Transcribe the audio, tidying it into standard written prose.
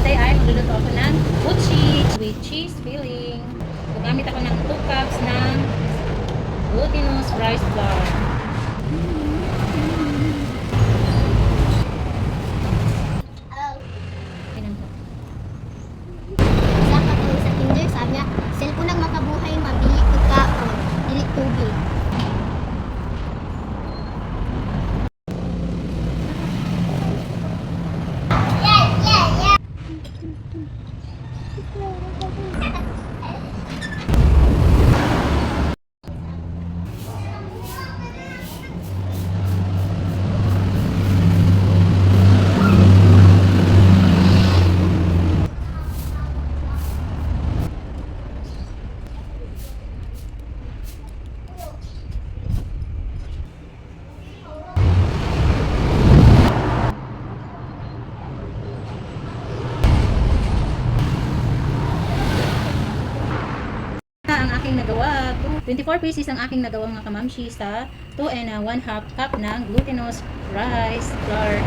natin ay magluluto ako ng mochi with cheese filling. Gugamit ako ng 2 cups ng glutinous rice flour. Isa ka po sa Tinder, sabi niya, cellphone ang makabuhay, mabili pagkaon, dili tubig. Ang aking nagawa, 24 pieces ang aking nagawa mga kamamshi sa 2 and 1/2 cup ng glutinous rice flour.